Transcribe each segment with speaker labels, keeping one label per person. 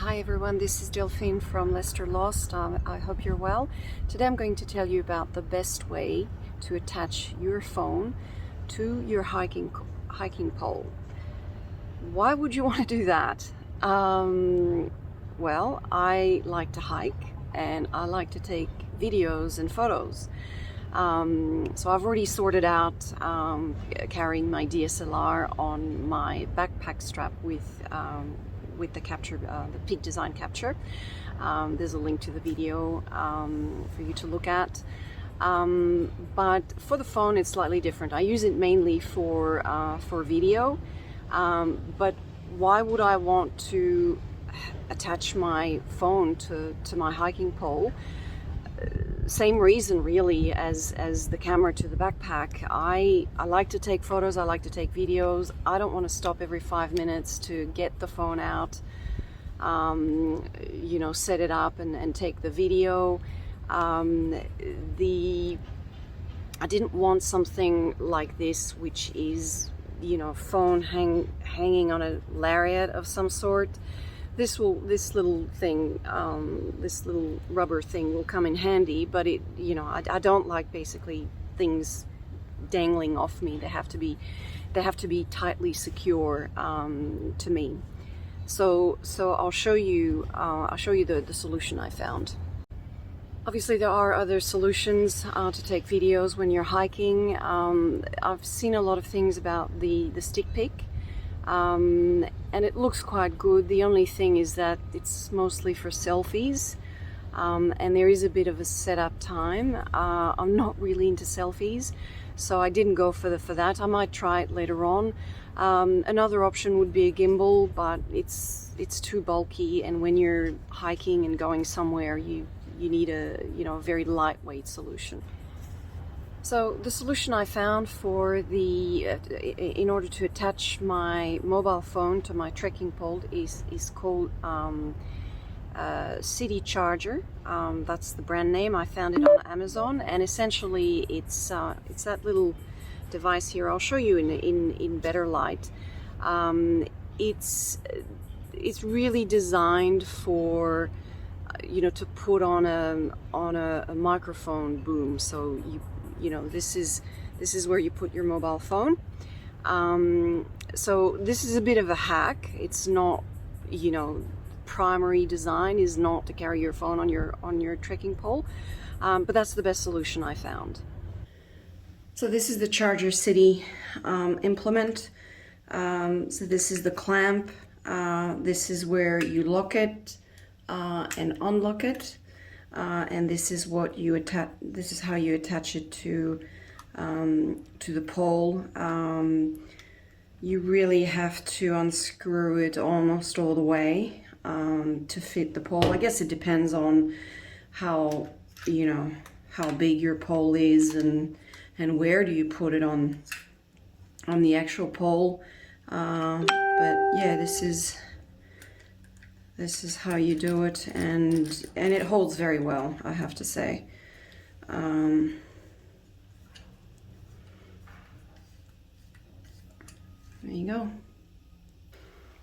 Speaker 1: Hi everyone, this is Delphine from Leicester Lost. I hope you're well. Today I'm going to tell you about the best way to attach your phone to your hiking pole. Why would you want to do that? Well, I like to hike and I like to take videos and photos. So I've already sorted out carrying my DSLR on my backpack strap with the capture, the peak design capture. There's a link to the video for you to look at. But for the phone, it's slightly different. I use it mainly for video. But why would I want to attach my phone to my hiking pole? Same reason really as the camera to the backpack. I like to take photos, I like to take videos. I don't want to stop every 5 minutes to get the phone out, set it up and take the video. I didn't want something like this, which is, phone hanging on a lariat of some sort. This little thing, this little rubber thing will come in handy, but I don't like basically things dangling off me. They have to be tightly secure to me. So I'll show you the solution I found. Obviously, there are other solutions to take videos when you're hiking. I've seen a lot of things about the stick pick. And it looks quite good. The only thing is that it's mostly for selfies, and there is a bit of a setup time. I'm not really into selfies, so I didn't go for that. I might try it later on. Another option would be a gimbal, but it's too bulky, and when you're hiking and going somewhere, you need a very lightweight solution. So the solution I found for in order to attach my mobile phone to my trekking pole is called City Charger. That's the brand name. I found it on Amazon, and essentially it's that little device here. I'll show you in better light. It's really designed for to put on a microphone boom. So this is where you put your mobile phone. So this is a bit of a hack. It's not, primary design is not to carry your phone on your trekking pole, but that's the best solution I found. So this is the ChargerCity implement. So this is the clamp. This is where you lock it and unlock it. And this is what you attach. This is how you attach it to the pole. You really have to unscrew it almost all the way to fit the pole. I guess it depends on how big your pole is and where do you put it on the actual pole. But yeah, this is how you do it, and it holds very well, I have to say. There you go.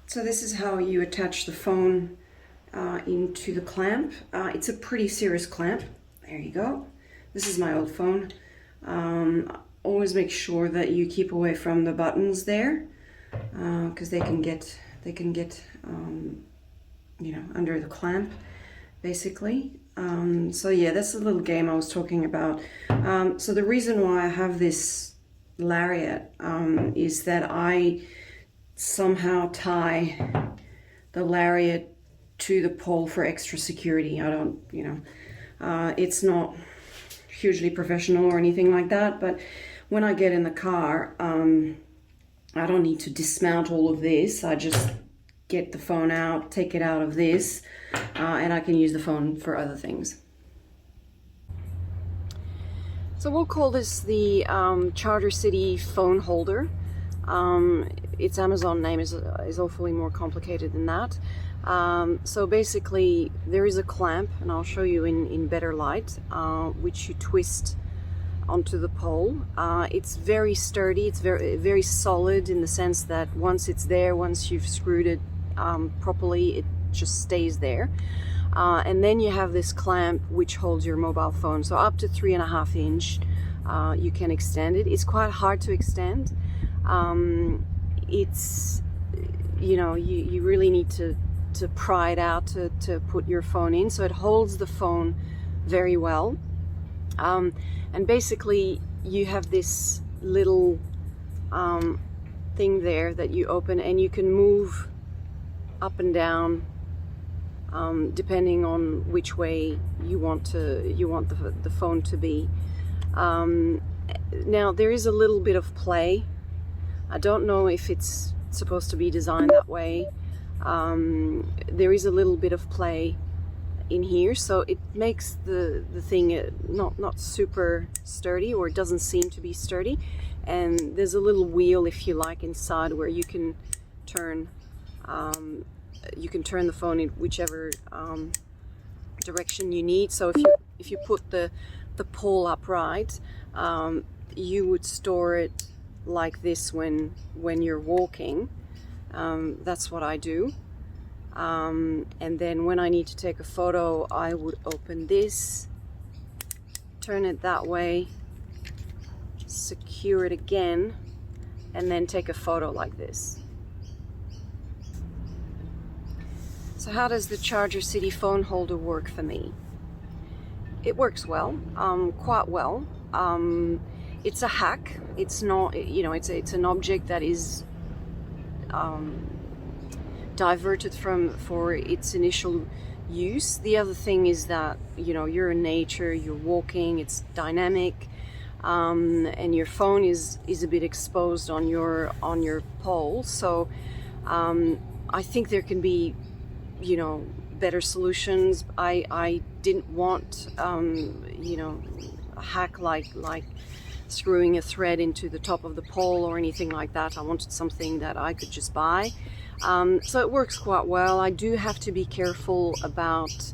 Speaker 1: So this is how you attach the phone into the clamp. It's a pretty serious clamp. There you go. This is my old phone. Always make sure that you keep away from the buttons there, because they can get under the clamp, basically. So yeah, that's the little game I was talking about. So the reason why I have this lariat is that I somehow tie the lariat to the pole for extra security. I don't, it's not hugely professional or anything like that, but when I get in the car, I don't need to dismount all of this. I just get the phone out, take it out of this, and I can use the phone for other things. So we'll call this the ChargerCity Phone Holder. Its Amazon name is awfully more complicated than that. So basically there is a clamp, and I'll show you in better light, which you twist onto the pole. It's very sturdy, it's very solid in the sense that once it's there, once you've screwed it properly, just stays there. And then you have this clamp which holds your mobile phone, so up to 3.5 inch you can extend it. It's quite hard to extend. It's, you know, you really need to pry it out to put your phone in, so it holds the phone very well. And basically you have this little thing there that you open, and you can move up and down depending on which way you want the phone to be. Now there is a little bit of play. I don't know if it's supposed to be designed that way. There is a little bit of play in here, so it makes the thing not super sturdy, or it doesn't seem to be sturdy. And there's a little wheel, if you like, inside where you can turn the phone in whichever direction you need. So if you put the pole upright, you would store it like this when you're walking. That's what I do. And then when I need to take a photo, I would open this, turn it that way, secure it again, and then take a photo like this. So how does the ChargerCity phone holder work for me? It works well, quite well. It's a hack. It's not, you know, it's an object that is diverted for its initial use. The other thing is that, you know, you're in nature, you're walking, it's dynamic, and your phone is a bit exposed on your pole. So I think there can be, you know, better solutions. I didn't want you know, a hack like screwing a thread into the top of the pole or anything like that. I wanted something that I could just buy. So it works quite well. I do have to be careful about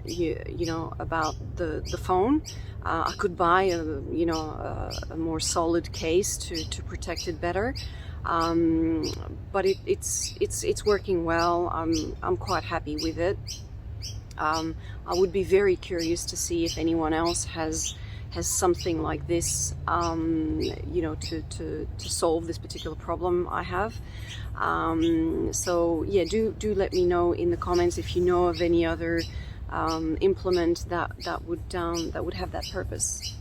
Speaker 1: you know, about the phone. I could buy a more solid case to protect it better. But it's working well. I'm quite happy with it. I would be very curious to see if anyone else has something like this, you know, to solve this particular problem I have. So yeah, do let me know in the comments if you know of any other implement that would have that purpose.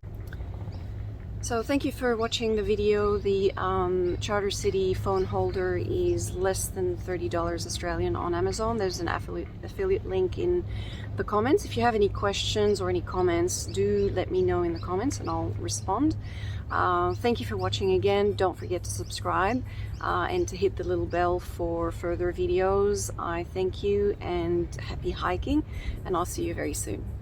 Speaker 1: So thank you for watching the video. The ChargerCity phone holder is less than $30 Australian on Amazon. There's an affiliate link in the comments. If you have any questions or any comments, do let me know in the comments and I'll respond. Thank you for watching again. Don't forget to subscribe and to hit the little bell for further videos. I thank you and happy hiking, and I'll see you very soon.